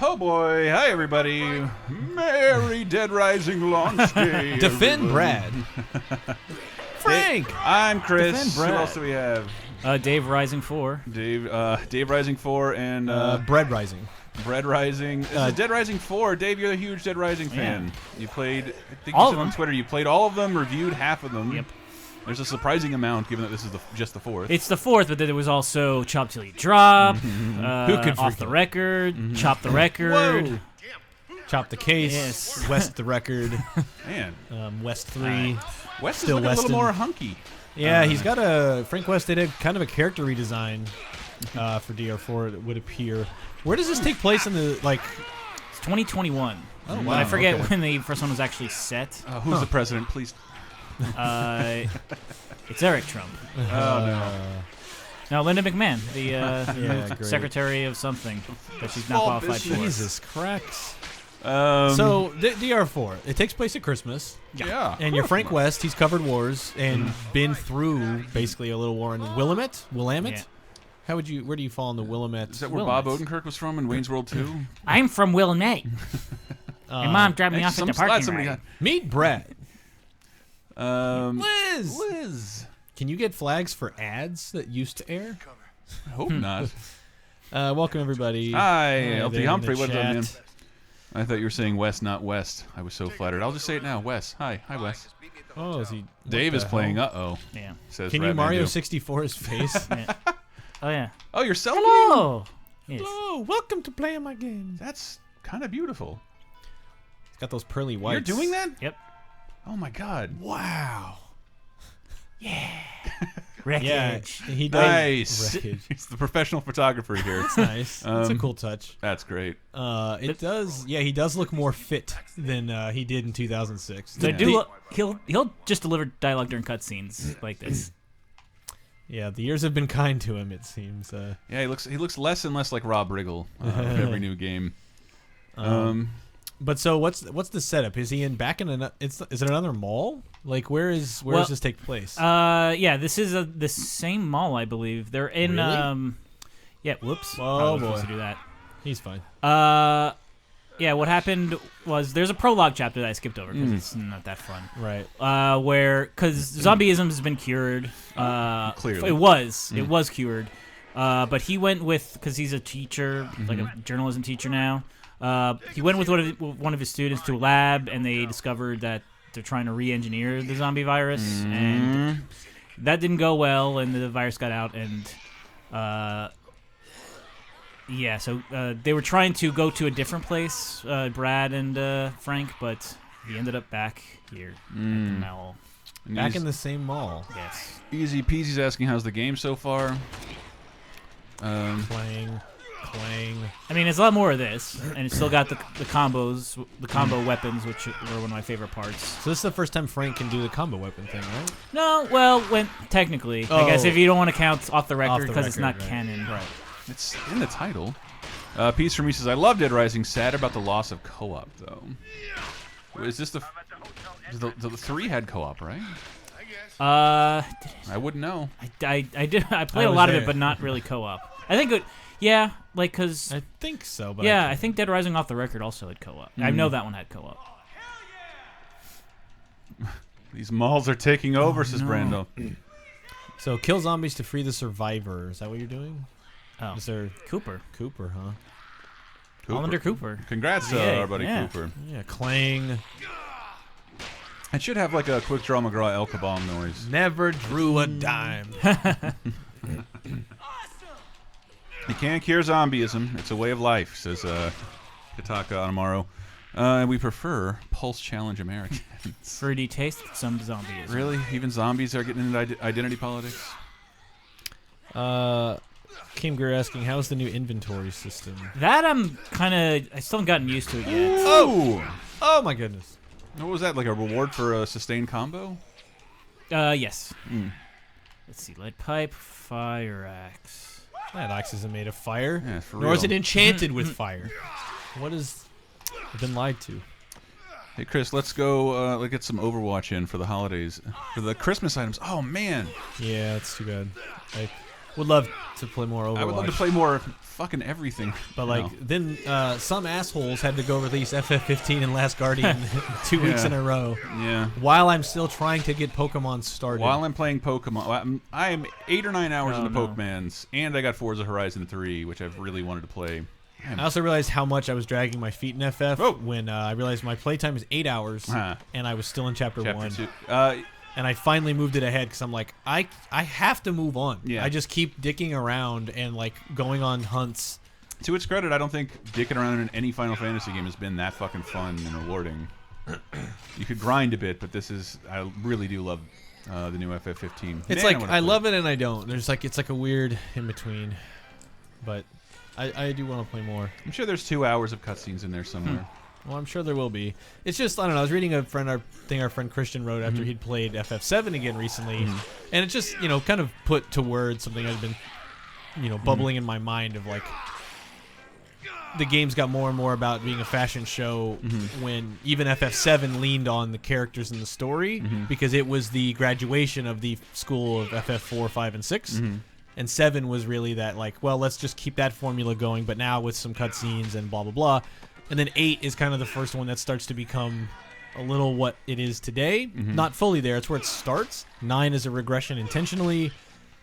Oh boy, hi everybody. Merry Dead Rising launch day. Defend Brad. Frank. I'm Chris. Defend Who Brad. else do we have? Dave Rising 4. Dave Rising 4 and Bread Rising. Bread Rising. This is Dead Rising 4. Dave, you're a huge Dead Rising fan. You played, I think all you of said on them. Twitter, you played all of them, reviewed half of them. Yep. There's a surprising amount, given that this is just the fourth. It's the fourth, but then there was also Chop Till You Drop, Who could Off the forget? Record, Chop the Record. Whoa. Chop the case. Yes. West the record. Man, West 3. West is Still looking a Weston. little more hunky. Yeah, he's got a. Frank West did a kind of a character redesign for DR4. It would appear. Where does this take place in the like? It's 2021. Oh, But wow, I forget okay. when the first one was actually set. Who's the president, please? It's Eric Trump. Oh, no. No, Linda McMahon, the Yeah, great. secretary of something that she's not Small qualified for. business. Jesus Christ. So, So DR4, it takes place at Christmas, yeah. and you're Frank West. He's covered wars and been through basically a little war in Willamette. Willamette. Yeah. How would you? Where do you fall in the Willamette? Is that where Bob Willamette. Odenkirk was from in Wayne's World 2? I'm from Willamette. My mom dropped me Hey, off at the glad parking somebody lot. Meet Brad. Liz. Liz. Can you get flags for ads that used to air? I hope not. Welcome everybody. Hi, Hi LT there in Humphrey. the What's up, man? chat. I thought you were saying West, not West. I was so flattered. I'll just say it now. Wes. Hi. Hi, Wes. Oh, is he? Dave what is the playing hell? Uh-oh, Yeah. says Can you Ratman Mario Joe. 64 his face? Yeah. Oh yeah. Oh, you're selfie? Hello. Yes. Hello, welcome to playing my game. That's kind of beautiful. It's got those pearly whites. You're doing that? Yep. Oh, my God. Wow. Wreckage. Yeah, he does. Nice. Wreckage. He's the professional photographer here. That's nice. That's a cool touch. That's great. It does. Yeah, he does look more fit than he did in 2006. So he'll just deliver dialogue during cutscenes like this. Yeah, the years have been kind to him. It seems. Yeah, he looks less and less like Rob Riggle with every new game. But so what's the setup? Is he back in an? Is it another mall? Like where does this take place? Yeah, this is the same mall, I believe. They're in. Really? Yeah. Whoops. Oh, I was boy. supposed to do that. He's fine. Yeah. What happened was there's a prologue chapter that I skipped over because it's not that fun. Right. Because zombieism has been cured. Clearly. It was cured. But he went with, because he's a teacher, like a journalism teacher now. He went with one of his students to a lab, and they discovered that they're trying to re-engineer the zombie virus, and that didn't go well, and the virus got out, and so they were trying to go to a different place, Brad and Frank, but he ended up back here at the mall. Back in the same mall. Yes. Easy Peasy's asking how's the game so far. Clang. I mean, it's a lot more of this, and it's still got the combos, the combo weapons, which were one of my favorite parts. So this is the first time Frank can do the combo weapon thing, right? No, well, technically, I guess if you don't want to count off the Off record the because it's not record, right. canon. Right. It's in the title. Peace from me says, I love Dead Rising. Sad about the loss of co-op, though. Is this the 3 had co-op, right? I wouldn't know. I did. I played a was lot of there. it, but not really co-op. I think it. Yeah, like because I think so, but I think Dead Rising Off the Record also had co-op. I know that one had co-op. These malls are taking over, says no. Brando. So kill zombies to free the survivor. Is that what you're doing? Oh, Is there Cooper, Cooper, huh? Hollander Cooper. Congrats to Yeah, our buddy yeah. Cooper. Yeah, clang. It should have like a quick draw McGraw El Kabam noise. Never drew a dime. You can't cure zombieism. It's a way of life, says Kataka Anamaro. And we prefer Pulse Challenge Americans. Fruity taste, some zombies. Really? Even zombies are getting into identity politics? Kim Greer asking, how's the new inventory system? That I still haven't gotten used to it yet. Oh my goodness. What was that? Like a reward for a sustained combo? Yes. Let's see, lead pipe, fire axe. That axe isn't made of fire. Yeah, for Nor is real. it enchanted with fire. What is... I've been lied to. Hey, Chris, let's go let's get some Overwatch in for the holidays. For the Christmas items. Oh, man. Yeah, that's too bad. Would love to play more Overwatch. I would love to play more fucking everything. But like then some assholes had to go release FF15 and Last Guardian 2 weeks in a row. Yeah. While I'm still trying to get Pokemon started. While I'm playing Pokemon, I'm 8 or 9 hours into Pokemans, and I got Forza Horizon 3, which I've really wanted to play. I also realized how much I was dragging my feet in FF when I realized my playtime is 8 hours, and I was still in Chapter 1. 2. And I finally moved it ahead because I'm like, I have to move on. Yeah. I just keep dicking around and like going on hunts. To its credit, I don't think dicking around in any Final Fantasy game has been that fucking fun and rewarding. You could grind a bit, but I really do love the new FF15. It's like I love it and I don't. There's like it's like a weird in between, but I do want to play more. I'm sure there's 2 hours of cutscenes in there somewhere. Well, I'm sure there will be. It's just I don't know. I was reading our friend Christian wrote after he'd played FF7 again recently, and it just kind of put to words something I'd been bubbling in my mind of like the games got more and more about being a fashion show when even FF7 leaned on the characters in the story because it was the graduation of the school of FF4, 5, and 6. And 7 was really that like, well, let's just keep that formula going, but now with some cutscenes and blah blah blah. And then 8 is kind of the first one that starts to become a little what it is today. Not fully there. It's where it starts. 9 is a regression intentionally.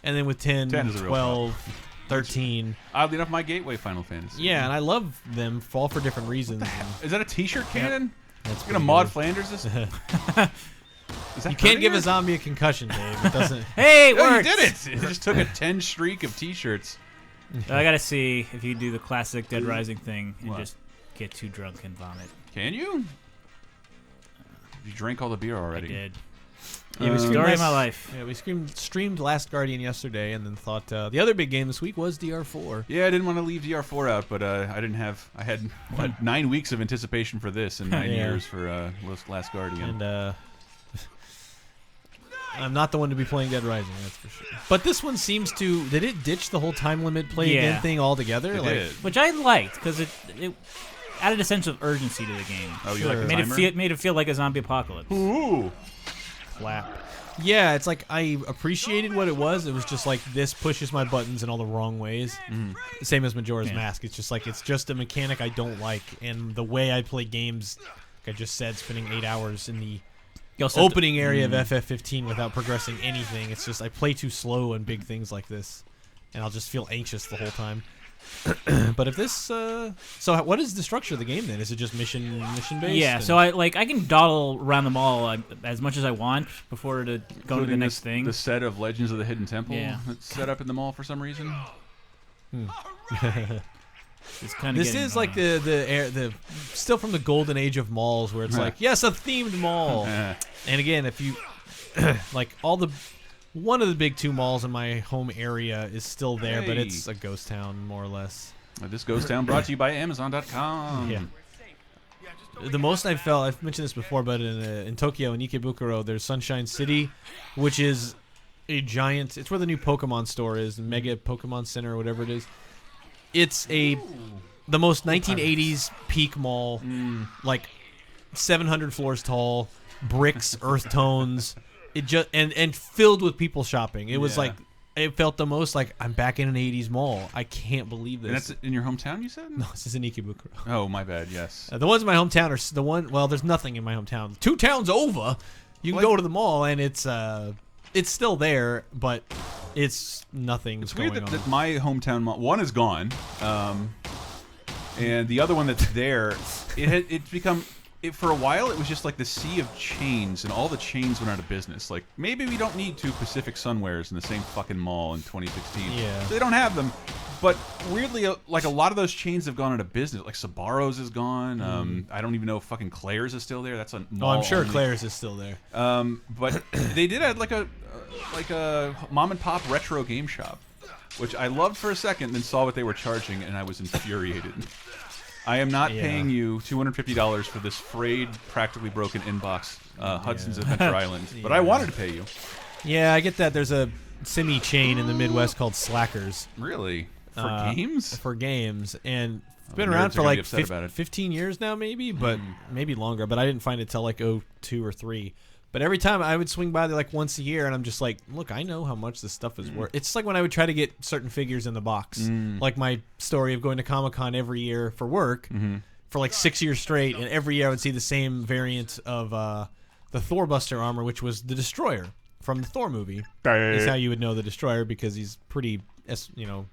And then with 10 12, 13. Oddly enough, my gateway Final Fantasy. Yeah, and I love them all for different reasons. Is that a t-shirt cannon? That's You're going to mod Flanders this? You can't give a zombie a concussion, Dave. It doesn't. Hey, it No, you works! did it! It just took a 10 streak of t-shirts. I gotta see if you do the classic Dead Rising thing and What? just get too drunk and vomit. Can you? You drank all the beer I already. did. Yeah, we Story of my life. Yeah, we streamed Last Guardian yesterday, and then thought the other big game this week was DR4. Yeah, I didn't want to leave DR4 out, but I had what 9 weeks of anticipation for this and 9 years for Last Guardian. And I'm not the one to be playing Dead Rising, that's for sure. But this one seems to did it ditch the whole time limit play again thing altogether? It did. Which I liked because it added a sense of urgency to the game. Oh, you like the made it feel like a zombie apocalypse. Ooh. Clap. Yeah, it's like I appreciated what it was. It was just like this pushes my buttons in all the wrong ways. Same as Majora's Mask. It's just like it's just a mechanic I don't like, and the way I play games, like I just said, spending 8 hours in the opening area of FF15 without progressing anything. It's just I play too slow on big things like this, and I'll just feel anxious the whole time. But if this, so what is the structure of the game then? Is it just mission based? Yeah, so I can dawdle around the mall as much as I want before to go to the next thing. The set of Legends of the Hidden Temple Yeah. that's set up in the mall for some reason. It's kind of this is like the still from the golden age of malls where it's like yes, a themed mall. And again, if you like one of the big 2 malls in my home area is still there, but it's a ghost town more or less. This ghost town brought to you by Amazon.com. Yeah. The most I've mentioned this before, but in Tokyo, in Ikebukuro, there's Sunshine City, which is a giant. It's where the new Pokemon store is, Mega Pokemon Center or whatever it is. It's the most 1980s peak mall, like 700 floors tall, bricks, earth tones. It just and filled with people shopping. It was like it felt the most like I'm back in an 80s mall. I can't believe this. And that's in your hometown, you said? No, this is in Ikebukuro. Oh, my bad. Yes. The ones in my hometown are the one. Well, there's nothing in my hometown. 2 towns over, you can go to the mall and it's still there, but it's nothing. It's weird that my hometown mall one is gone, and the other one that's there, it's become. For a while, it was just like the sea of chains, and all the chains went out of business. Like, maybe we don't need 2 Pacific Sunwears in the same fucking mall in 2016. Yeah. They don't have them. But weirdly, like, a lot of those chains have gone out of business. Like, Sbarro's is gone. I don't even know if fucking Claire's is still there. That's a mall. Oh, I'm sure only. Claire's is still there. But they did have, like a mom-and-pop retro game shop, which I loved for a second, then saw what they were charging, and I was infuriated. I am not paying you $250 for this frayed, practically broken inbox Hudson's Adventure Island, but I wanted to pay you. Yeah, I get that. There's a semi-chain in the Midwest called Slackers. Really? For games? For games, and it's been the around nerds for are gonna like be upset about it. 15 years now, maybe, but maybe longer. But I didn't find it till like 02 or 03. But every time I would swing by there like once a year, and I'm just like, look, I know how much this stuff is worth. It's like when I would try to get certain figures in the box, like my story of going to Comic-Con every year for work for like 6 years straight, and every year I would see the same variant of the Thor Buster armor, which was the Destroyer from the Thor movie. Is how you would know the Destroyer because he's pretty,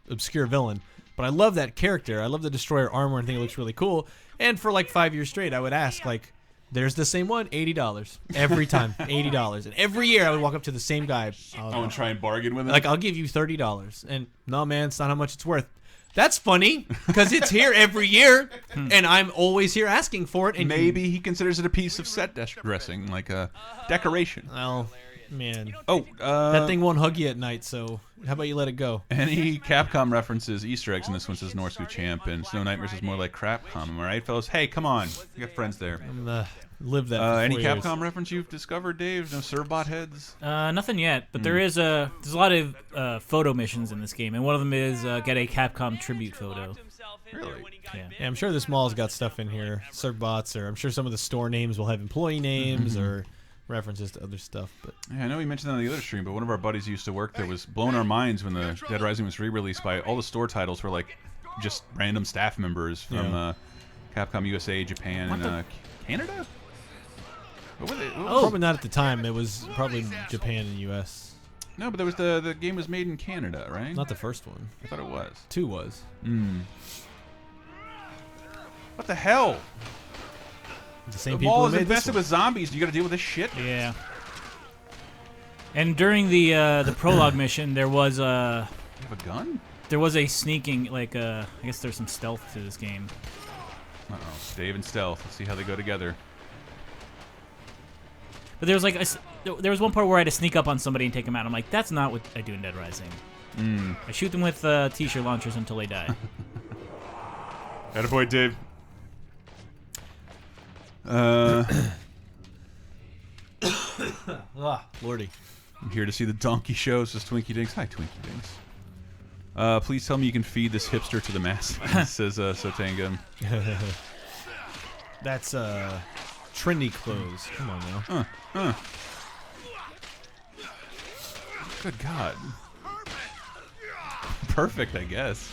obscure villain. But I love that character. I love the Destroyer armor and think it looks really cool. And for like 5 years straight, I would ask like, there's the same one, $80 every time, $80, and every year I would walk up to the same guy. And try and bargain with him. Like, I'll give you $30, and no, man, it's not how much it's worth. That's funny because it's here every year, and I'm always here asking for it. And maybe he considers it a piece of set dressing, like a decoration. Well, man, that thing won't hug you at night. So how about you let it go? Any Capcom references Easter eggs in this one says Norsku Champ, and Snow Nightmares is more like Crapcom. Am I right, fellas? Hey, come on, you got friends there. Live that. Any Capcom reference you've discovered, Dave? No Surbot heads? Nothing yet, but there's a lot of photo missions in this game, and one of them is get a Capcom tribute photo. Really? Yeah. I'm sure this mall's got stuff in here, Surbots, or I'm sure some of the store names will have employee names or references to other stuff. But yeah, I know we mentioned that on the other stream, but one of our buddies who used to work there was blowing our minds when the Dead Rising was re-released by all the store titles were like just random staff members from Capcom USA, Japan, and Canada. Probably not at the time. It was probably Japan and U.S. No, but there was the game was made in Canada, right? Not the first one. I thought it was. 2 was. What the hell? The same the people ball who is made infested with zombies. You got to deal with this shit. Yeah. And during the prologue mission, there was a. You have a gun? There was a sneaking, like I guess there's some stealth to this game. Uh oh, Dave and stealth. Let's see how they go together. But there was like there was one part where I had to sneak up on somebody and take them out. I'm like, that's not what I do in Dead Rising. I shoot them with T-shirt launchers until they die. Attaboy, Dave. Lordy. I'm here to see the donkey show, says Twinkie Dinks. Hi, Twinkie Dinks. Please tell me you can feed this hipster to the masses, says Sotanga. That's trendy clothes. Come on now. Good God. Perfect, I guess.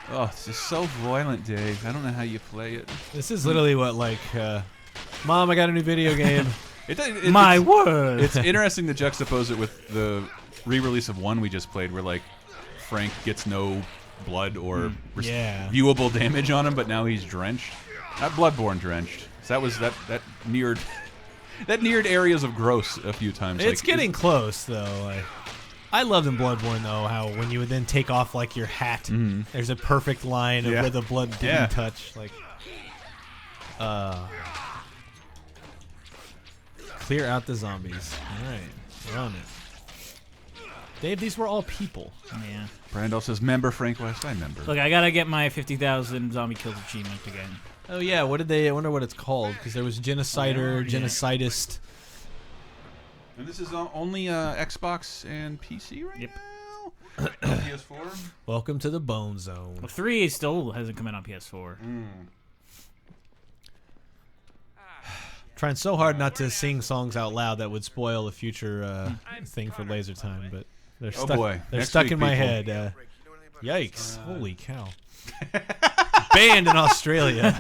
Oh, this is so violent, Dave. I don't know how you play it. This is literally what, like, Mom, I got a new video game. My word! It's interesting to juxtapose it with the re-release of 1 we just played, where, like, Frank gets no blood or viewable damage on him, but now he's drenched. Not Bloodborne drenched. So that neared areas of gross a few times. It's getting close, though. I loved in Bloodborne, though, how when you would then take off, like, your hat, there's a perfect line of where the blood didn't touch. Like, clear out the zombies. All right, we're on it. Dave, these were all people. Yeah. Brandel says, member Frank West. I member. Look, I gotta get my 50,000 zombie kills achievement again. Oh, yeah, what did they... I wonder what it's called, because there was Genocider, Genocidist... And this is only Xbox and PC right now? PS4? Welcome to the Bone Zone. Well, 3 still hasn't come out on PS4. Trying so hard not to sing songs out loud that would spoil a future thing for Laser Time, but they're stuck. Oh boy. They're Next stuck week, in my people. head. Yikes! Holy cow! Banned in Australia.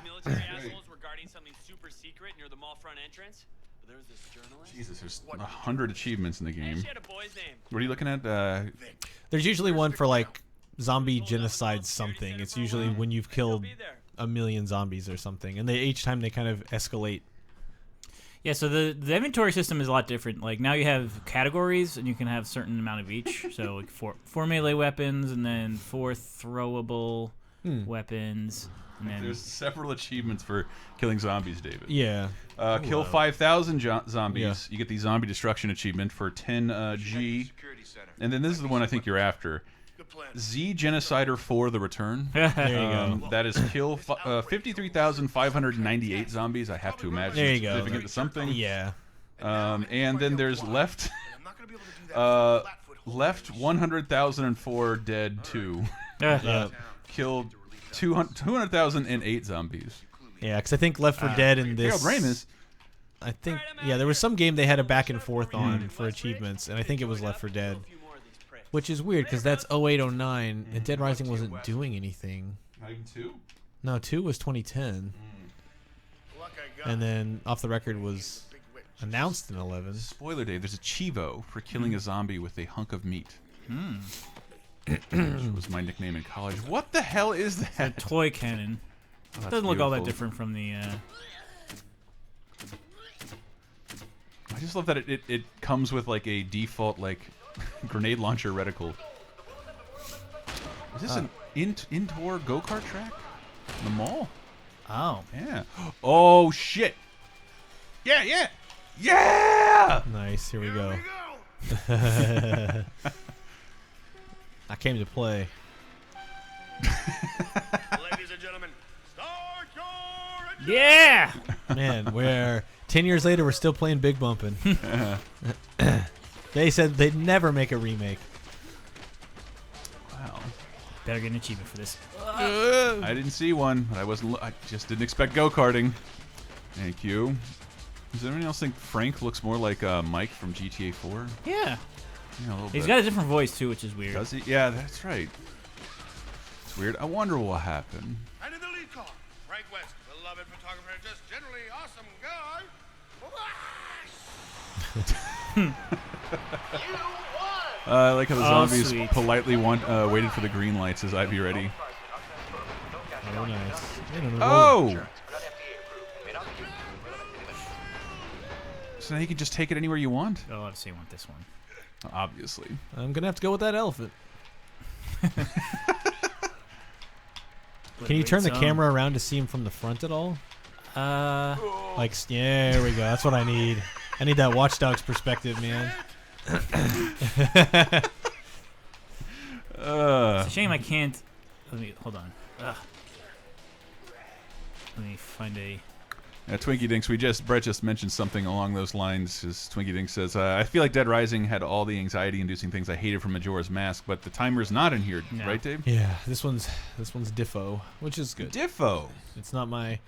Military assholes were guarding something super secret near the mall front entrance. There was this journalist. Jesus, there's 100 achievements in the game. She had a boy's name. What are you looking at? There's usually one for like zombie genocide something. It's usually when you've killed a million zombies or something, and each time they kind of escalate. Yeah, so the inventory system is a lot different. Like now you have categories, and you can have a certain amount of each. So like four melee weapons, and then 4 throwable weapons. And then There's several achievements for killing zombies, David. Yeah. Kill 5,000 zombies. Yeah. You get the zombie destruction achievement for 10 G. And then this is the one I think you're after. Z Genocider 4 The Return. There you go. That is kill 53,598 zombies. I have to imagine. There you it's go. significant to something. Yeah. And then there's left 100,004 dead 2. Yeah. Killed 200,008 zombies. Yeah, because I think Left 4 Dead and this. Harold Ramis. I think there was some game they had a back and forth on for achievements, and I think it was Left 4 Dead, which is weird because that's 08, 09, and Dead Rising wasn't doing anything. Not even 2? No, 2 was 2010, and then Off the Record was announced in 11. Spoiler day, there's a Chivo for killing a zombie with a hunk of meat. Which was my nickname in college. What the hell is that? Toy cannon. Oh, Doesn't look all that beautiful. different from the. I just love that it comes with like a default like grenade launcher reticle. Is this an indoor go-kart track? In the mall? Oh. Yeah. Oh shit. Yeah, yeah. Yeah! Nice, here we go. I came to play. Ladies and gentlemen, start your Yeah. Man, we're 10 years later, we're still playing Big Bumpin'. They said they'd never make a remake. Wow. Better get an achievement for this. I didn't see one, but I just didn't expect go-karting. Thank you. Does anyone else think Frank looks more like Mike from GTA 4? Yeah. Yeah, a little He's bit. got a different voice too, which is weird. Does he? Yeah, that's right. It's weird. I wonder what happened. And in the lead car, Frank West, beloved photographer, just generally awesome guy. I like how the Oh, zombies sweet. politely waited for the green light. Says, "I'd be ready." Oh, nice. Oh! So now you can just take it anywhere you want? Oh, I'd say I want this one. Obviously. I'm going to have to go with that elephant. Can you turn the camera around to see him from the front at all? Like, yeah, there we go. That's what I need. I need that Watch Dogs perspective, man. It's a shame I can't. Let me hold on. Let me find a. Twinkie Dinks, Brett just mentioned something along those lines. His Twinkie Dinks says, I feel like Dead Rising had all the anxiety-inducing things I hated from Majora's Mask, but the timer's not in here, No. right, Dave? Yeah, this one's Diffo, which is good. Diffo. It's not my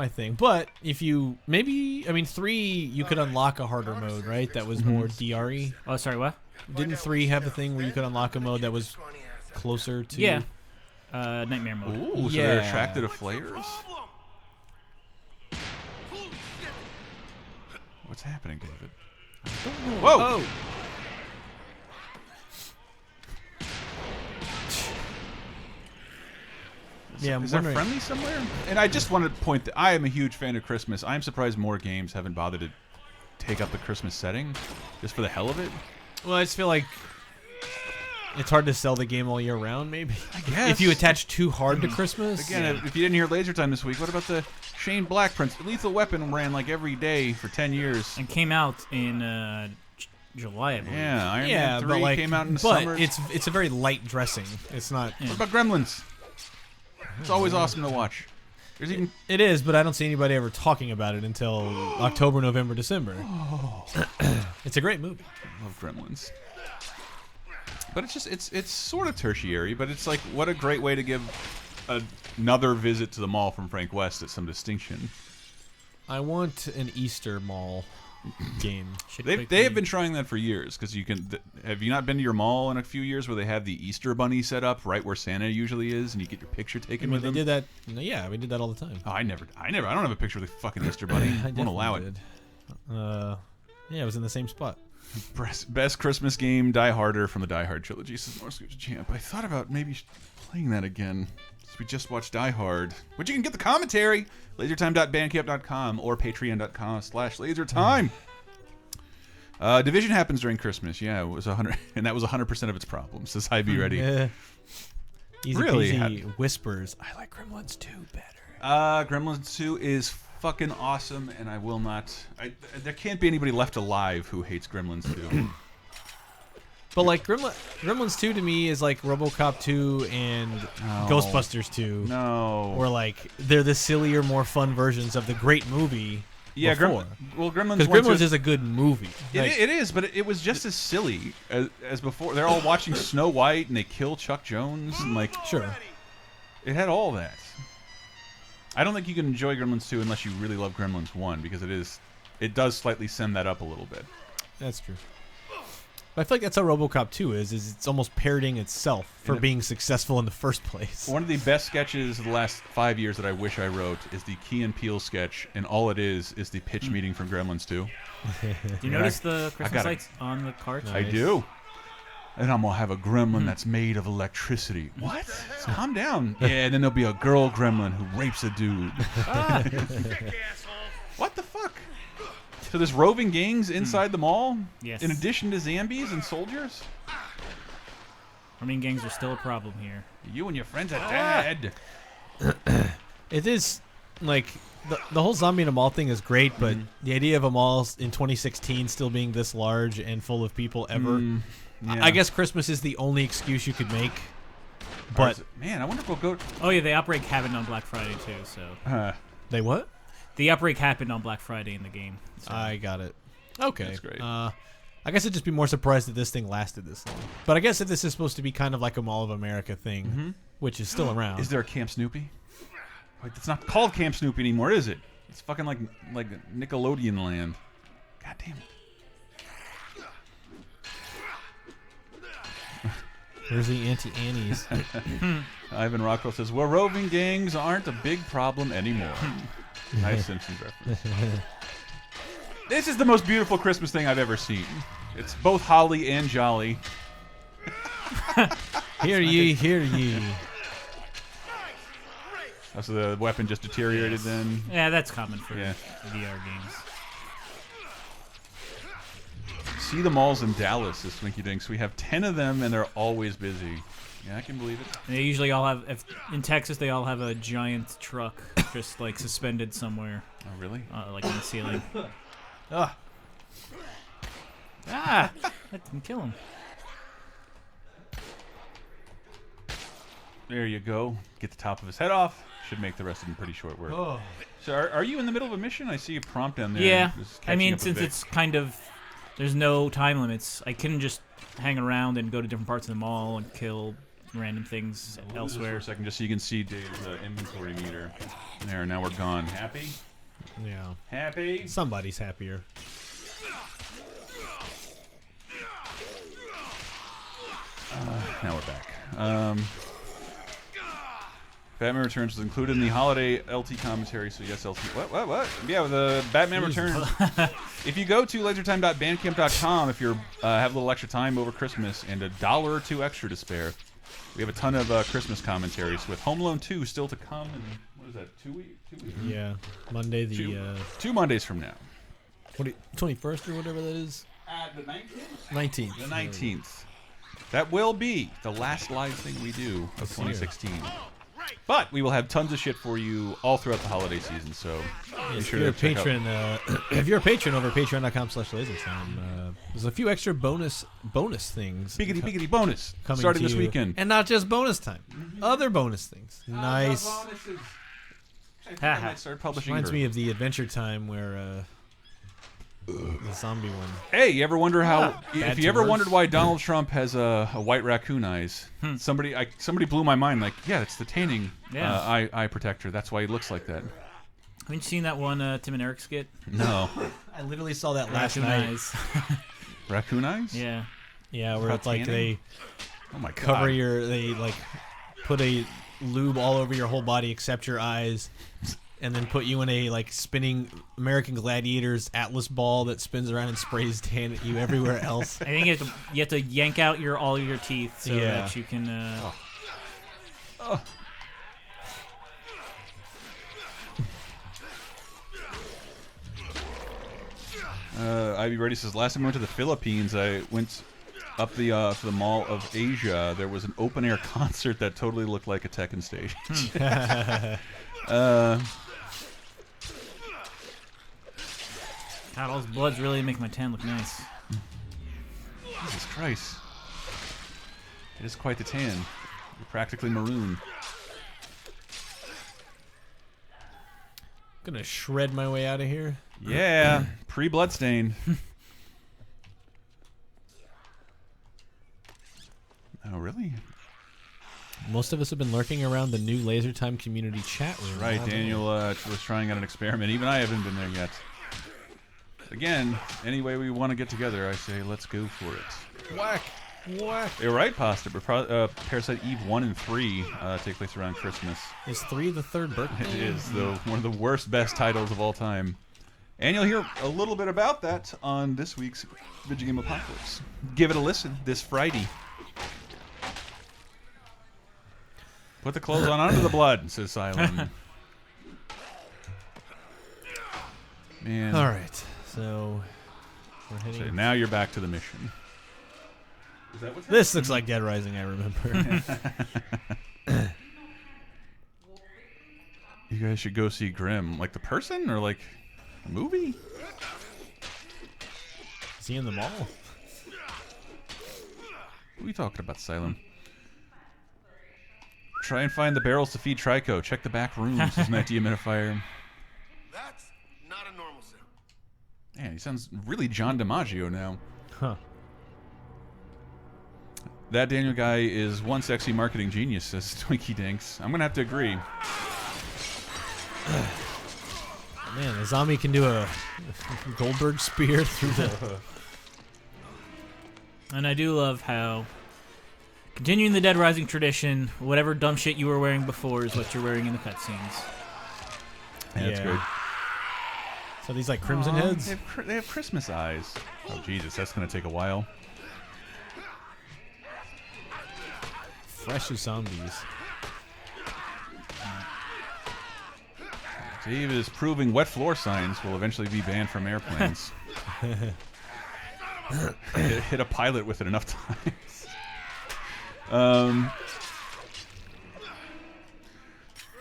thing. But if you 3 you could unlock a harder mode, right? That was more DRE. Oh, sorry, what? Didn't 3 have a thing where you could unlock a mode that was closer to? Yeah. Nightmare mode. Ooh, so Yeah. they're attracted to flares? What's happening, David? Whoa! Oh. Yeah, I'm Is there wondering. friendly somewhere? And I just wanted to point that I am a huge fan of Christmas. I'm surprised more games haven't bothered to take up the Christmas setting just for the hell of it. Well, I just feel like it's hard to sell the game all year round, maybe. I guess. If you attach too hard to Christmas. Again, if you didn't hear Laser Time this week, what about the Shane Black Prince? Lethal Weapon ran like every day for 10 years. And came out in July, I believe. Yeah, Iron yeah, Man 3 but like, came out in the but summer. it's a very light dressing. It's not. What about Gremlins? It's always awesome to watch. There's even It is, but I don't see anybody ever talking about it until October, November, December. It's a great movie. love Gremlins. But it's just it's sort of tertiary, but it's like what a great way to give another visit to the mall from Frank West at some distinction. I want an Easter mall game. They have been trying that for years because you can. Have you not been to your mall in a few years where they have the Easter bunny set up right where Santa usually is, and you get your picture taken with they them? did that. Yeah, we did that all the time. Oh, I don't have a picture of the fucking Easter bunny. I won't allow it. Did. Yeah, it was in the same spot. Best Christmas game, Die Harder from the Die Hard trilogy, says North Scooter Champ. I thought about maybe playing that again. Since we just watched Die Hard. But you can get the commentary. Lasertime.bandcamp.com or patreon.com/lasertime. Division happens during Christmas. Yeah, it was 100, and that was 100% of its problems. Says I be ready. Yeah. Easy Really? peasy whispers. I like Gremlins 2 better. Gremlins 2 is fucking awesome, and I will not. There can't be anybody left alive who hates Gremlins 2. But like Gremlins 2 to me is like RoboCop 2 and Ghostbusters 2. No. Or like they're the sillier, more fun versions of the great movie. Yeah, before. Gremlins. Because Gremlins is a good movie. Like, It is, but it was just as silly as before. They're all watching Snow White, and they kill Chuck Jones, and like sure. it had all that. I don't think you can enjoy Gremlins 2 unless you really love Gremlins 1 because it does slightly send that up a little bit. That's true. But I feel like that's how RoboCop 2 is it's almost parroting itself for being successful in the first place. One of the best sketches of the last 5 years that I wish I wrote is the Key and Peele sketch, and all it is the pitch meeting from Gremlins 2. Do you notice the Christmas lights on the cart? I do. And I'm gonna have a gremlin that's made of electricity. What? Calm down. Yeah, and then there'll be a girl gremlin who rapes a dude. What the fuck? So there's roving gangs inside the mall? Yes. In addition to zombies and soldiers? I mean, gangs are still a problem here. You and your friends are dead. It is, like, the whole zombie in a mall thing is great, but the idea of a mall in 2016 still being this large and full of people ever... Yeah. I guess Christmas is the only excuse you could make. But man, I wonder if we'll go. Oh yeah, the outbreak happened on Black Friday too. So they what? The outbreak happened on Black Friday in the game. So. I got it. Okay, that's great. I guess I'd just be more surprised that this thing lasted this long. But I guess that this is supposed to be kind of like a Mall of America thing, which is still around. Is there a Camp Snoopy? Wait, it's not called Camp Snoopy anymore, is it? It's fucking like Nickelodeon land. God damn it. Where's the Auntie Annie's? Ivan Rockwell says, well, roving gangs aren't a big problem anymore. Nice Simpsons reference. This is the most beautiful Christmas thing I've ever seen. It's both holly and jolly. Hear ye, hear ye. Oh, so the weapon just deteriorated then? Yeah, that's common for VR games. See the malls in Dallas is Swinky Dinks. We have 10 of them, and they're always busy. Yeah, I can believe it. They usually all have, in Texas, they all have a giant truck just like suspended somewhere. Oh, really? Like in the ceiling. Ah, that didn't kill him. There you go. Get the top of his head off. Should make the rest of them pretty short work. oh. So are you in the middle of a mission? I see a prompt down there. Yeah, Just I catching mean, up a since bit. it's kind of, there's no time limits, I can just hang around and go to different parts of the mall and kill random things We'll do this elsewhere. for a second, just so you can see Dave's inventory meter. There, now we're gone. Happy? Yeah. Happy? Somebody's happier. Now we're back. Batman Returns was included in the holiday LT commentary, so yes, LT. What? Yeah, the Batman Returns. If you go to lasertime.bandcamp.com, if you have a little extra time over Christmas and $1 or $2 extra to spare, we have a ton of Christmas commentaries with Home Alone 2 still to come. And what is that? 2 weeks? Yeah. Monday the 2 Mondays from now. 21st or whatever that is. The 19th. 19th. The 19th. That will be the last live thing we do of 2016. But we will have tons of shit for you all throughout the holiday season, so be If sure you're a to check out. patron, if you're a patron over patreon.com/lasertime, there's a few extra bonus things. Biggity bonus coming starting to this you. weekend. And not just bonus time. Other bonus things. Nice. I might start publishing. Reminds me of the Adventure Time where the zombie one. Hey, you ever wonder how? Bad If you ever tumors. wondered why Donald Trump has a white raccoon eyes, somebody blew my mind. Like, yeah, it's the tanning eye protector. That's why he looks like that. Haven't you seen that one Tim and Eric skit? No, I literally saw that last Raccoon night. eyes. raccoon eyes. Yeah. Yeah, where How it's like tanning? they Oh my god. cover they like put a lube all over your whole body except your eyes, and then put you in a like spinning American Gladiators Atlas ball that spins around and sprays tan at you everywhere else. I think you have to yank out all your teeth so Yeah. that you can. Ivy Ready says, last time I went to the Philippines, I went up to the Mall of Asia. There was an open-air concert that totally looked like a Tekken stage. God, all those bloods really make my tan look nice. Jesus Christ. It is quite the tan. You're practically maroon. Gonna shred my way out of here. Yeah, pre-bloodstained. Oh, really? Most of us have been lurking around the new Laser Time community chat room. Right, Daniel was trying out an experiment. Even I haven't been there yet. Again, any way we want to get together, I say let's go for it. Whack! Whack! You're right, Pasta. But Parasite Eve 1 and 3 take place around Christmas. Is 3 the third birthday? It is, though, one of the worst, best titles of all time. And you'll hear a little bit about that on this week's Video Game Apocalypse. Give it a listen this Friday. Put the clothes on under the blood, says Silent. Man. All right, so we're heading. So now you're back to the mission. Is that what's This looks like Dead Rising, I remember. You guys should go see Grimm. Like the person or like a movie? Is he in the mall? What are we talking about, Silent? Try and find the barrels to feed Trico. Check the back rooms, says Matt Dehumidifier. That's not a normal sound. Man, he sounds really John DiMaggio now. Huh. That Daniel guy is one sexy marketing genius, says Twinkie Dinks. I'm going to have to agree. Man, a zombie can do a Goldberg spear through the... And I do love how, continuing the Dead Rising tradition, whatever dumb shit you were wearing before is what you're wearing in the cutscenes. Yeah, that's good. So these like crimson heads? They have Christmas eyes. Oh, Jesus, that's going to take a while. Fresh as zombies. Dave is proving wet floor signs will eventually be banned from airplanes. hit a pilot with it enough times.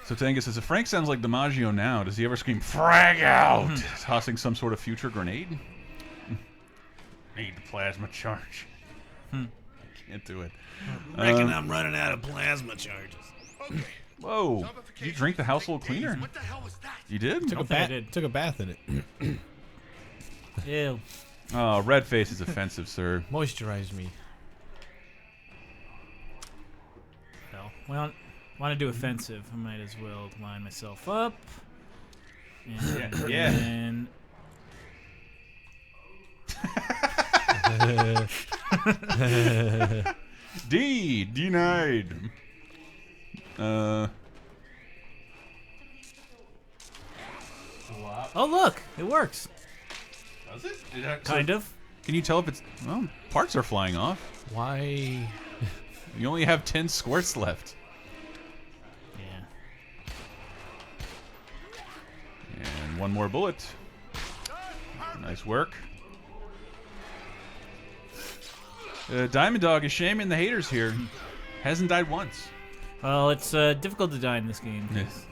So Tangus says, if Frank sounds like DiMaggio now, does he ever scream, frag out, tossing some sort of future grenade? Need the plasma charge. Can't do it. Reckon I'm running out of plasma charges. Okay. Whoa. Did you drink the household cleaner? What the hell was that? You did? Took a bath in it. Ew. Oh, red face is offensive, sir. Moisturized me. So, well, want to do offensive. I might as well line myself up. And, Yeah. And Denied. oh, look, it works. Does it? Kind of. Can you tell if it's... Well, parts are flying off. Why? You only have 10 squirts left. Yeah. And one more bullet. Nice work. Diamond Dog is shaming the haters here. Hasn't died once. Well, it's difficult to die in this game. Yes.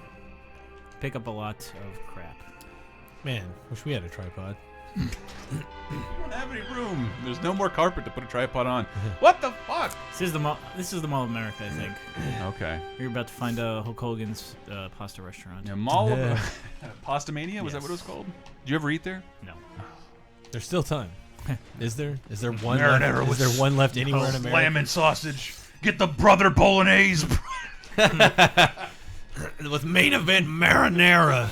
Pick up a lot of crap. Man, wish we had a tripod. You don't have any room. There's no more carpet to put a tripod on. What the fuck? This is the Mall of America, I think. Okay. You're about to find Hulk Hogan's pasta restaurant. Yeah, Mall of Pasta Mania, was that what it was called? Did you ever eat there? No. There's still time. Is there? Is there one? Marinara left? with Is there one left anywhere in America? Lamb and sausage. Get the brother bolognese. With main event marinara.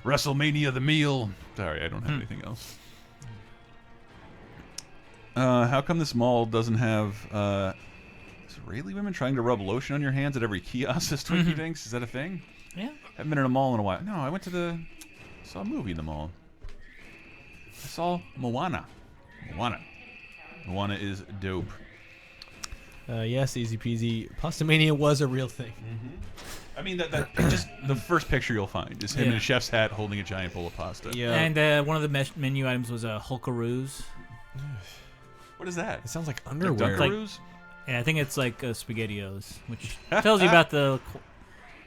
WrestleMania the meal. Sorry, I don't have anything else. How come this mall doesn't have Israeli women trying to rub lotion on your hands at every kiosk? Says Twinkie Dinks. Is that a thing? Yeah. Haven't been in a mall in a while. No, I went to saw a movie in the mall. I saw Moana. Moana is dope. Yes, easy peasy. Pastamania was a real thing. I mean, that just the first picture you'll find is him in a chef's hat holding a giant bowl of pasta. Yeah. And one of the menu items was a Hulkaroos. What is that? It sounds like Like underwear. Dunkaroos? Yeah, I think it's like SpaghettiOs, which tells you about the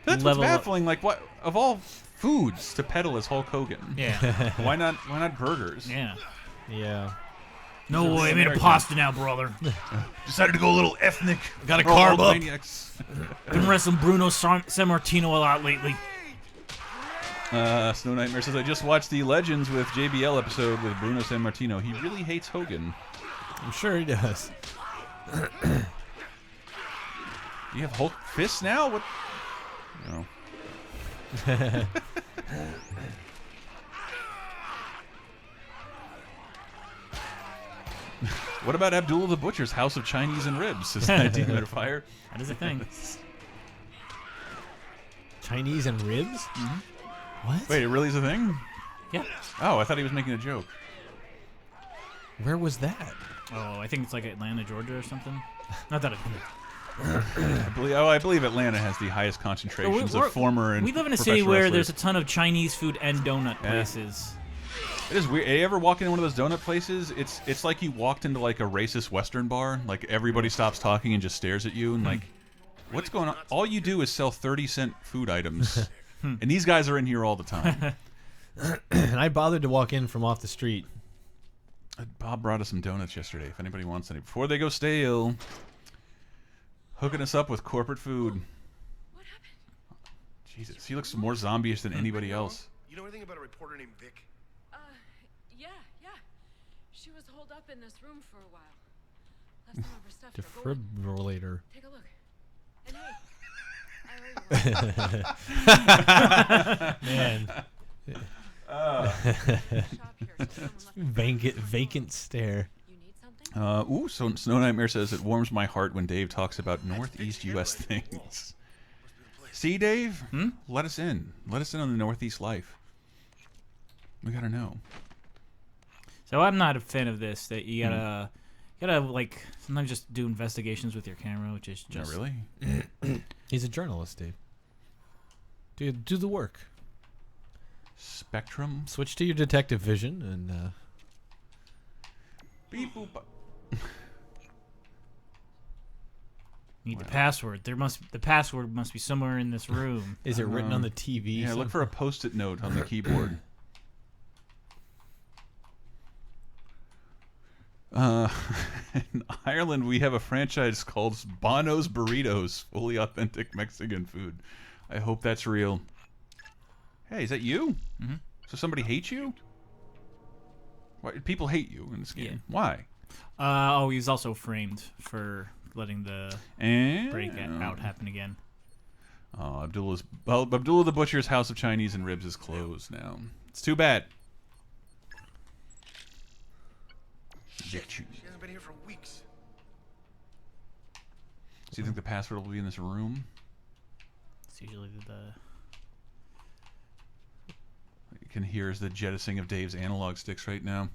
That's level what's of- baffling. Like, what of all foods to peddle as Hulk Hogan? Yeah. Why not burgers? Yeah. Yeah. No way, I made a American. pasta now, brother. Decided to go a little ethnic. Got to We're all carb up. maniacs. Been wrestling Bruno Sammartino a lot lately. Snow Nightmare says, I just watched the Legends with JBL episode with Bruno Sammartino. He really hates Hogan. I'm sure he does. You have Hulk fists now? What? No. What about Abdullah the Butcher's House of Chinese and Ribs? Is that Demon Fire? That is a thing. Chinese and ribs? What? Wait, it really is a thing? Yeah. Oh, I thought he was making a joke. Where was that? Oh, I think it's like Atlanta, Georgia or something. Not that I believe Atlanta has the highest concentrations of former and we live in a city professional where wrestlers. there's a ton of Chinese food and donut places. It is weird. You ever walk into one of those donut places? It's like you walked into like a racist Western bar. Like everybody stops talking and just stares at you and like, what's going on? All you do is sell 30-cent food items, and these guys are in here all the time. And I bothered to walk in from off the street. Bob brought us some donuts yesterday. If anybody wants any before they go stale, hooking us up with corporate food. What happened? Jesus, he looks more zombie-ish than anybody else. You know anything about a reporter named Vic? Yeah. She was holed up in this room for a while. Left some of her stuff here. Go look. Defibrillator. Take a look. And hey, Man. shop here. So someone left Vacant stare. You need something? So Snow Nightmare says it warms my heart when Dave talks about Northeast U.S. things. See, Dave? Let us in. Let us in on the Northeast life. We gotta know. So I'm not a fan of this. That you gotta like sometimes just do investigations with your camera, which is Not just really? He's a journalist, Dave. Do the work. Spectrum? Switch to your detective vision and Beep boop. need the password. The password must be somewhere in this room. is it written on the TV? Yeah, look for a post-it note on the keyboard. In Ireland, we have a franchise called Bono's Burritos, fully authentic Mexican food. I hope that's real. Hey, is that you? So somebody hates you? Why people hate you in this game? Yeah. Why? He's also framed for letting the And break out happen again. Oh, Abdullah the Butcher's House of Chinese and Ribs is closed now. It's too bad. She hasn't been here for weeks. Do you think the password will be in this room? It's usually the You can hear is the jettisoning of Dave's analog sticks right now.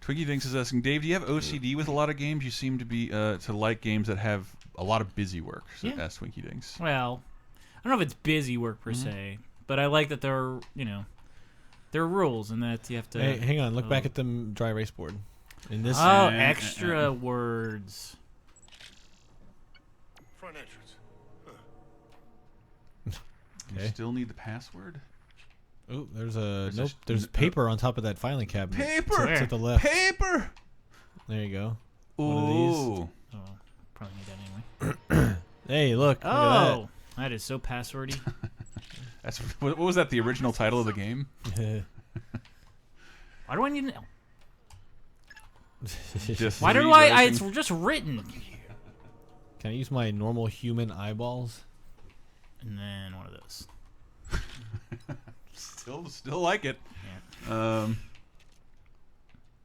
Twiggy Dinks is asking, Dave, do you have OCD with a lot of games? You seem to be to like games that have a lot of busy work. So asked Twinkie Dinks. well, I don't know if it's busy work per se, but I like that there are there are rules and that you have to. Hey, hang on. Look back at the dry erase board. In this, extra words. Front entrance. You Okay. still need the password? oh, there's a There's There's paper on top of that filing cabinet. Paper! to the left. Paper! There you go. Ooh. One of these. Oh, probably need that anyway. Hey, look. Oh, that is so passwordy. That's what was that? The original title of the game? Look at Why do I need? Just Why do read I? racing. It's just written. Can I use my normal human eyeballs? And then one of those. Still like it. Yeah.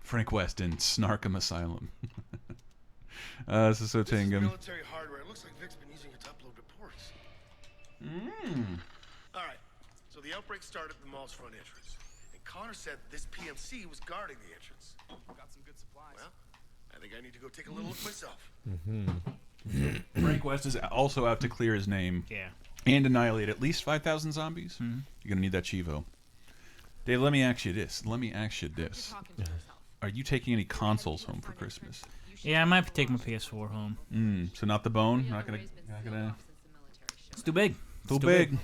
Frank West in Snarkham Asylum. This is so This is Tangum. military hardware. It looks like Vic's been using it to upload reports. All right. So the outbreak started at the mall's front entrance. And Connor said this PMC was guarding the entrance. Got some good supplies. Well, I think I need to go take a little look myself. Frank West is also out to clear his name Yeah. and annihilate at least 5,000 zombies. You're gonna need that Chivo. Dave, let me ask you this. Talking to yourself. Are you taking any consoles home for Christmas? Yeah, I might take my PS4 home. So not the bone. Not gonna. Since the military show. It's too big. Too big.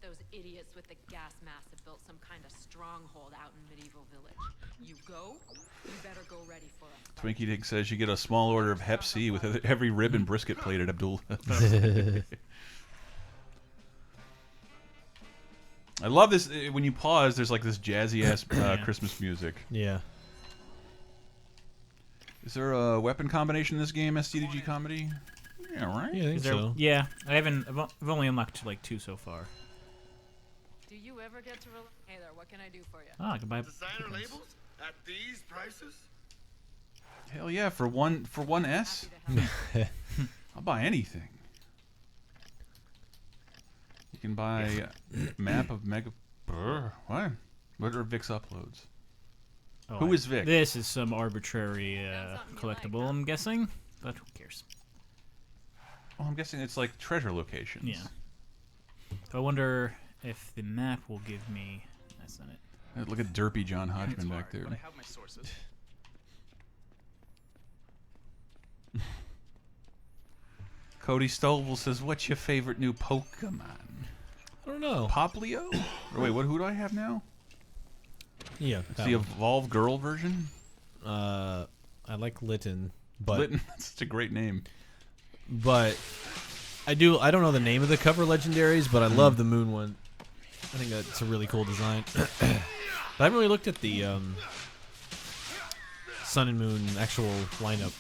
Those idiots with the gas mask have built some kind of stronghold out in Medieval Village. You go, you better go ready for us. Twinkie Dig says you get a small order of Hep C with every rib and brisket plate at Abdul. I love this. When you pause, there's like this jazzy ass Christmas music. Yeah. Is there a weapon combination in this game? STDG comedy? Yeah, right. Yeah, I think Is there, so. yeah, I haven't. I've only unlocked like 2 so far. Do you ever get to rel Hey there, what can I do for you? Oh, I can buy. Designer labels at these prices? Hell yeah! For one S, I'll buy anything. You can buy map of mega. What? What are Vic's uploads? Oh, Who is Vic? This is some arbitrary collectible, I'm guessing, but who cares? Oh, I'm guessing it's like treasure locations. Yeah. So I wonder if the map will give me. That's not it. Look at derpy John Hodgman back there. But I have my sources. Cody Stovall says, "What's your favorite new Pokemon?" I don't know. Poplio? Or wait, who do I have now? Yeah. It's that the one. Evolved Girl version. I like Litten, but Litten, that's such a great name. I don't know the name of the cover legendaries, but I love the Moon one. I think that's a really cool design. But I haven't really looked at the Sun and Moon actual lineup.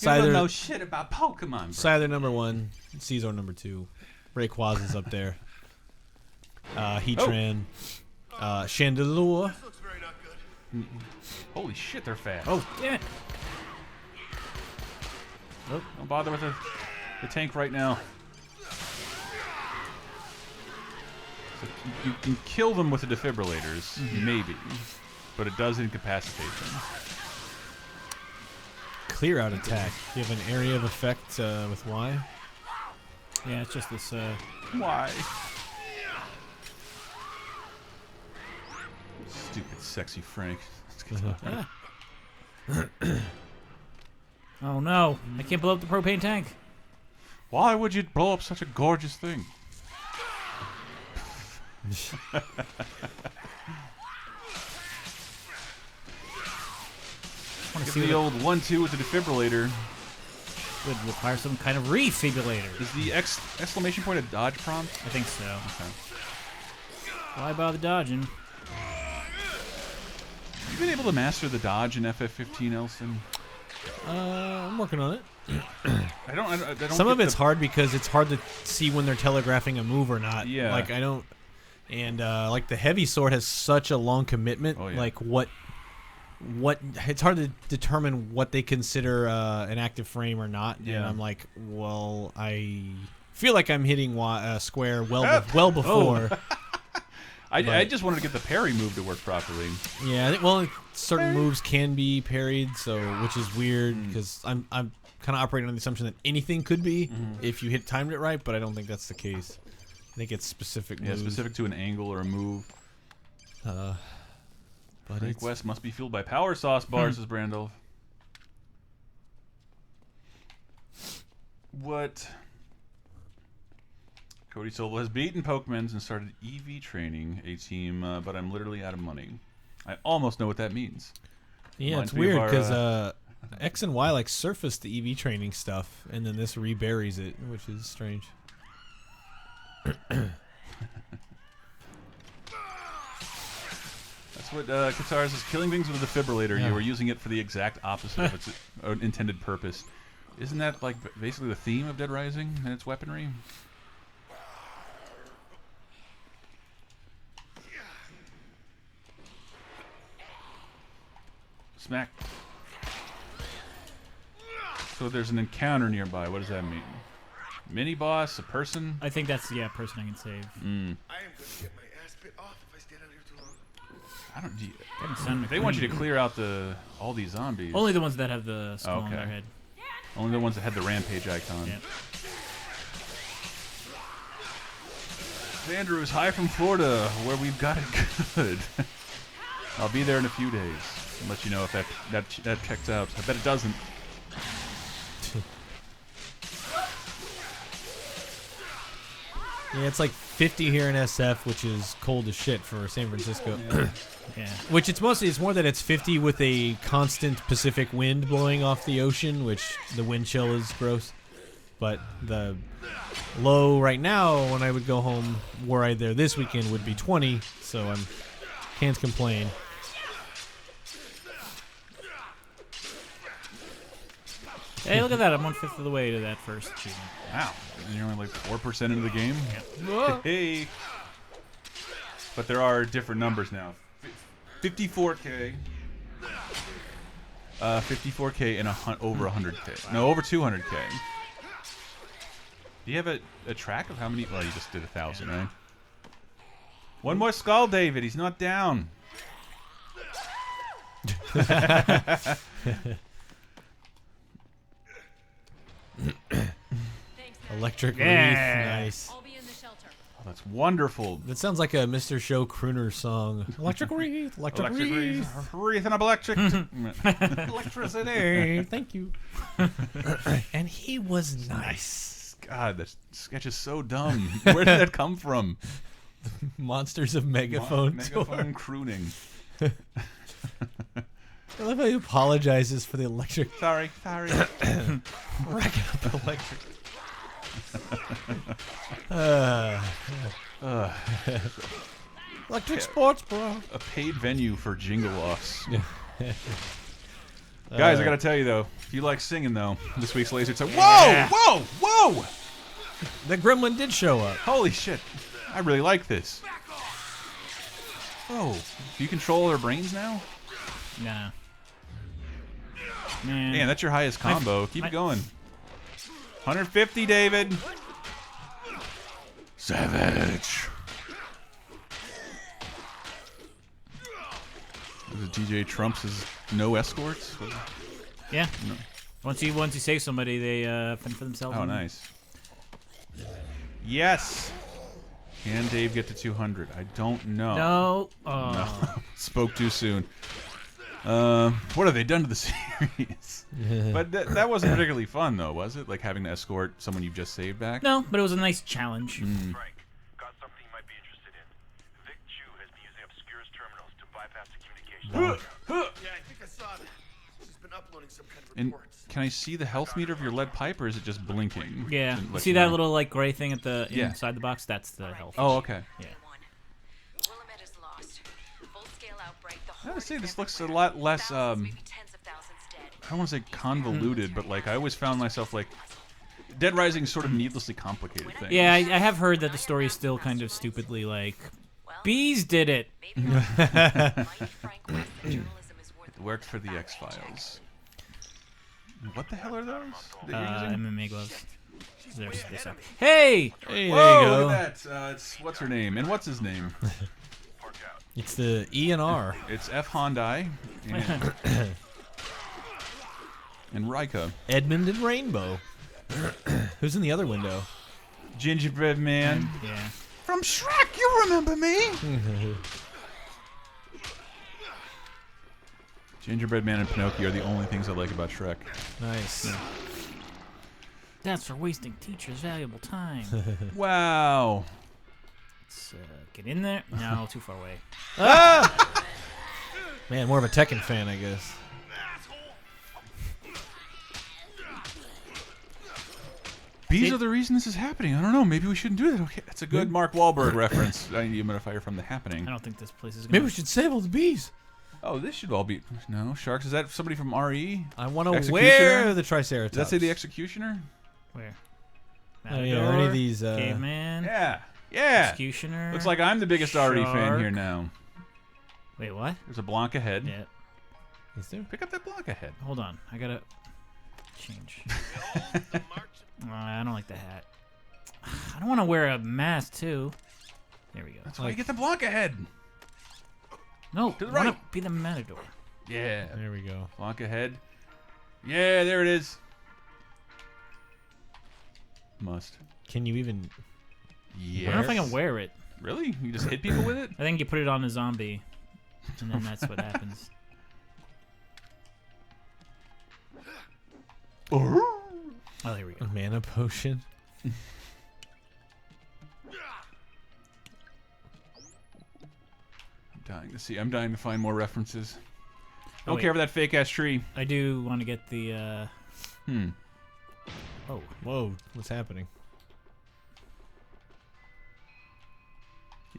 You don't Scyther, know shit about Pokemon, bro. Scyther number 1, Caesar number 2, Rayquaza's up there. Heatran, Chandelure. This looks very not good. Holy shit, they're fast. Oh, damn it! Don't bother with the tank right now. So you can kill them with the defibrillators, maybe, but it does incapacitate them. Clear out attack. You have an area of effect with Y. Yeah, it's just this. Why? Stupid, sexy Frank. Let's get to Oh no! I can't blow up the propane tank. Why would you blow up such a gorgeous thing? I want to Give see me what the old 1-2 with the defibrillator. would require some kind of refibrillator. Is the exclamation point a dodge prompt? I think so. Okay. Why bother dodging? You been able to master the dodge in FF15, Elson? I'm working on it. I don't Some of get it's hard because it's hard to see when they're telegraphing a move or not. Yeah. Like I don't, and like the heavy sword has such a long commitment. Oh, yeah. Like what it's hard to determine what they consider an active frame or not. And Yeah. I'm like, well, I feel like I'm hitting square well before. I just wanted to get the parry move to work properly. Yeah, I think certain moves can be parried, so which is weird because I'm kind of operating on the assumption that anything could be if you timed it right, but I don't think that's the case. I think it's specific. Yeah, moves. specific to an angle or a move. But Frank it's, West must be fueled by power sauce bars, says Brandolph. What? Cody Silva has beaten Pokemons and started EV training a team, but I'm literally out of money. I almost know what that means. yeah, Reminds it's me of weird our, because X and Y like surface the EV training stuff, and then this reburies it, which is strange. That's what Qatar is killing things with a defibrillator. Yeah. You were using it for the exact opposite of its intended purpose. Isn't that like basically the theme of Dead Rising and its weaponry? Smack. So there's an encounter nearby. What does that mean? Mini boss, a person? I think that's person I can save. I am going to get my ass bit off if I stay down here too long. I don't. Doesn't sound They want you to clean. clear out all these zombies. Only the ones that have the skull on Okay. their head. Only the ones that had the rampage icon. Yeah. Andrew is high from Florida, where we've got it good. I'll be there in a few days. I'll let you know if that checks out. I bet it doesn't. Yeah, it's like 50 here in SF, which is cold as shit for San Francisco. Yeah. Which it's more that it's 50 with a constant Pacific wind blowing off the ocean, which the wind chill is gross. but the low right now when I would go home were I there this weekend would be 20, so I can't complain. Hey, look at that! I'm 1/5 of the way to that first achievement. Wow. And you're only like 4% into the game? Hey. But there are different numbers now. 54K. 54K and over 100K. No, over 200K. Do you have a track of how many? Well, you just did 1,000, right? One more skull, David. He's not down. Electric Yeah. Wreath, nice. I'll be in the shelter. Oh, that's wonderful. That sounds like a Mr. Show crooner song. Electric Wreath, Electric Wreath. Wreath and electric. Electricity. Thank you. And he was nice. God, that sketch is so dumb. Where did that come from? Monsters of Megaphone. Megaphone crooning. I love how he apologizes for the electric. Sorry. Racking up electric. Electric sports, bro. A paid venue for jingle offs. Guys, I gotta tell you though, if you like singing though, this week's laser tag. Yeah. Whoa! The gremlin did show up. Holy shit! I really like this. Oh, do you control their brains now? Nah. Man, that's your highest combo. Keep it going. 150, David. Savage. Was it DJ Trump's no escorts? Yeah. No. Once you save somebody, they fend for themselves. Oh, nice. Yes. Can Dave get to 200? I don't know. No. No. Spoke too soon. What have they done to the series? But that wasn't particularly fun, though, was it? Like having to escort someone you've just saved back? No, but it was a nice challenge. Frank, got something you might be interested in. Vic Chu has been using obscure terminals to bypass the communications. Yeah, I think I saw that. She's been uploading some kind of And reports. can I see the health meter of your lead pipe, or is it just blinking? Yeah. And You let see you that know? little like gray thing at the Yeah. inside the box? That's the health. Oh, okay. Yeah. Willamette is lost. Full-scale outbreak. The I gotta say, this looks a everywhere. lot less, Thousands, maybe tens of thousands dead. I don't want to say convoluted, but like I always found myself like Dead Rising is sort of needlessly complicated thing. Yeah, I have heard that the story is still kind of stupidly like, bees did it. Maybe not. Mighty Frank West, that journalism is worth It worked for the X-Files. What the hell are those that you're using? MMA gloves. There's this up. Hey! Hey, Whoa, there you go. look at that. It's what's her name and what's his name? It's the E and R. It's F. Hyundai and Rika. Edmund and Rainbow. Who's in the other window? Gingerbread Man. Yeah. From Shrek, you remember me? Gingerbread Man and Pinocchio are the only things I like about Shrek. Nice. That's for wasting teachers' valuable time. Wow. Let's get in there. No, too far away. Man, more of a Tekken fan, I guess. Bees are the reason this is happening. I don't know. Maybe we shouldn't do that. Okay, that's a good Mark Wahlberg reference. I need to fire from The Happening. I don't think this place is gonna... Maybe we should save all the bees. Oh, this should all be... No, Sharks. Is that somebody from RE? I want to Executioner? wear the Triceratops. Does that say the Executioner? Where? Oh, yeah, are any of these... Caveman. Yeah. Yeah. Executioner. Looks like I'm the biggest RE fan here now. Wait, what? There's a Blanca head. Yeah. Is there? Pick up that Blanca head. Hold on. I gotta change. I don't like the hat. I don't want to wear a mask, too. There we go. That's why you get the Blanca head. No, To the I wanna right. be the Matador. Yeah. There we go. Blanca head. Yeah, there it is. Must. Can you even... Yeah. I don't know if I can wear it. Really? You just hit people with it? I think you put it on a zombie, and then that's what happens. Oh, here we A go. mana potion? I'm dying to find more references. Oh, Don't wait. care for that fake ass tree. I do want to get the. Oh. Whoa, what's happening?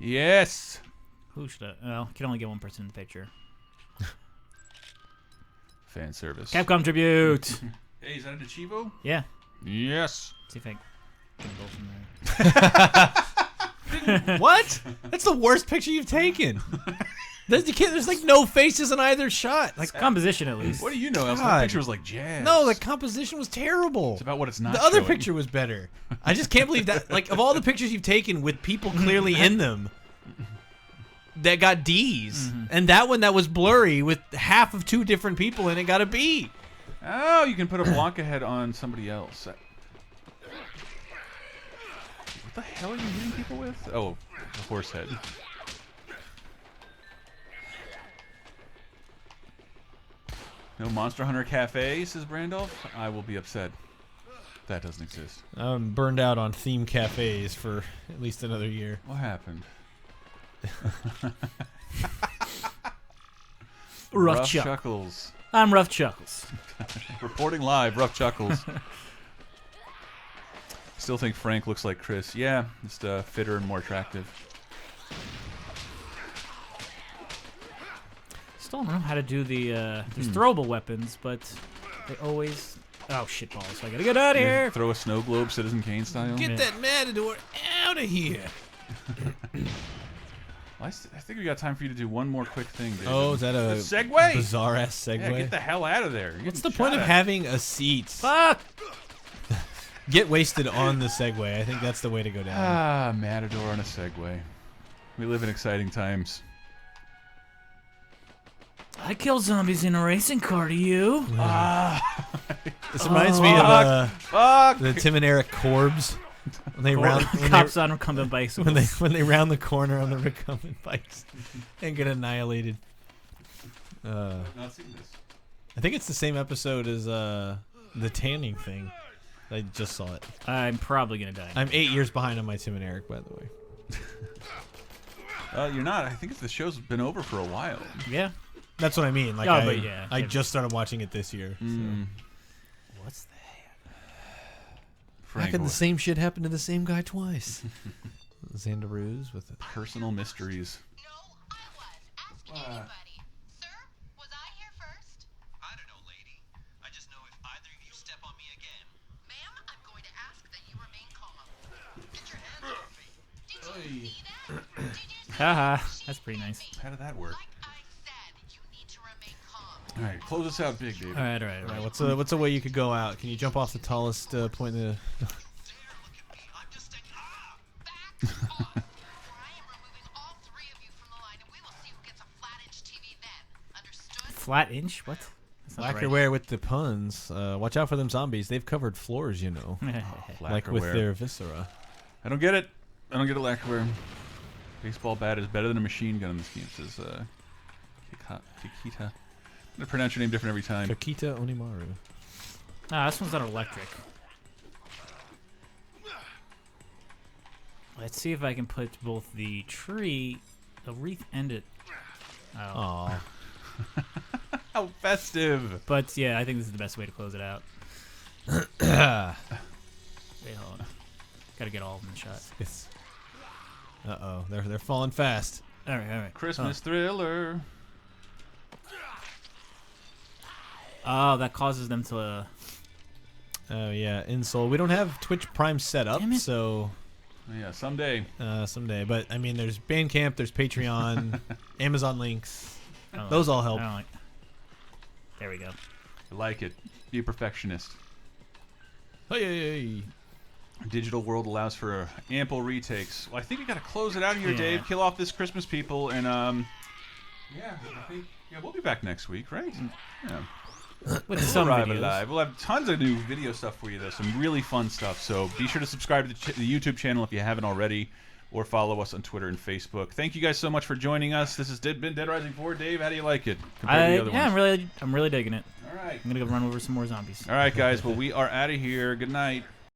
Yes. Who should I? Well, I can only get one person in the picture. Fan service. Capcom tribute. Hey, is that an Achivo? Yeah. Yes. See if I can go from there. What? That's the worst picture you've taken. There's like no faces in either shot. Like, Composition, at least. What do you know? Elsa? God. That picture was like jazz. no, the composition was terrible. It's about what it's not. The other showing. picture was better. I just can't believe that. Like, of all the pictures you've taken with people clearly in them, that got D's, and that one that was blurry with half of 2 different people in it got a B. Oh, you can put a Blanca head on somebody else. What the hell are you hitting people with? Oh, a horse head. No Monster Hunter Cafe, says Brandolph. I will be upset. That doesn't exist. I'm burned out on theme cafes for at least another year. What happened? Rough Chuckles. I'm Rough Chuckles. Reporting live, Rough Chuckles. Still think Frank looks like Chris. Yeah, just fitter and more attractive. Still don't know how to do the. There's throwable weapons, but they always. Oh shit balls! I gotta get out of here. Throw a snow globe, Citizen Kane style. Get that matador out of here. I think we got time for you to do one more quick thing, David. Oh, is that a segue? bizarre ass segue? Yeah, get the hell out of there. What's the point of having a seat? Fuck! Get wasted on the Segway. I think that's the way to go down. Ah, Matador on a Segway. We live in exciting times. I kill zombies in a racing car. Do you? This reminds me of Fuck! the Tim and Eric Corbs. When they round Cops on recumbent bicycles. when they round the corner on the recumbent bikes and get annihilated. Not seen this. I think it's the same episode as the tanning thing. I just saw it. I'm probably gonna die. I'm 8 years behind on my Tim and Eric, by the way. You're not. I think the show's been over for a while. Yeah. That's what I mean. Like, Oh, but yeah. I just started watching it this year. So. What's that? How can the same shit happen to the same guy twice? Xandaroos with it. Personal mysteries. No, I was. Ask anybody. Sir, was I here first? I don't know, lady. I just know if either of you step on me again. Ma'am, I'm going to ask that you remain calm. Get your hands off me. Did you see that? Did you see Haha. that? That's pretty nice. How did that work? Like I said, you need to remain calm. All right, close us out big, David. All right. All right, what's a way you could go out? Can you jump off the tallest point in the... I'm just saying. Back off, or I am removing all 3 of you from the line, and we will see who gets a flat-inch TV then. Understood? Flat inch? What? That's not the Lacquerware with the puns. Watch out for them zombies. They've covered floors, you know. Like with Lacquerware. their viscera. I don't get it. I don't get it, Lacquerware. Baseball bat is better than a machine gun in this game, says Kikita. I'm gonna pronounce your name different every time. Kokita Onimaru. Ah, this one's not electric. Let's see if I can put both the tree, the wreath, and it. Oh. Aw. How festive! But yeah, I think this is the best way to close it out. Wait, hold on. Gotta get all of them in shot. Uh-oh. They're falling fast. All right. Christmas thriller. Oh, that causes them to. Oh, yeah. Insole. We don't have Twitch Prime set up, Damn it. so... Yeah, someday. Someday. But, I mean, there's Bandcamp, there's Patreon, Amazon links. Oh, Those all help. I don't like. There we go. I like it. Be a perfectionist. Hey. Digital world allows for ample retakes. Well, I think we gotta close it out here, Yeah. Dave. Kill off this Christmas people, and yeah, I think we'll be back next week, right? Yeah. With some Arrive videos. Alive. We'll have tons of new video stuff for you, though. Some really fun stuff. So be sure to subscribe to the YouTube channel if you haven't already, or follow us on Twitter and Facebook. Thank you guys so much for joining us. This has been Dead Rising 4. Dave, how do you like it compared to the other ones? I'm really digging it. All right. I'm gonna go run over some more zombies. All right, guys. Well, we are out of here. Good night.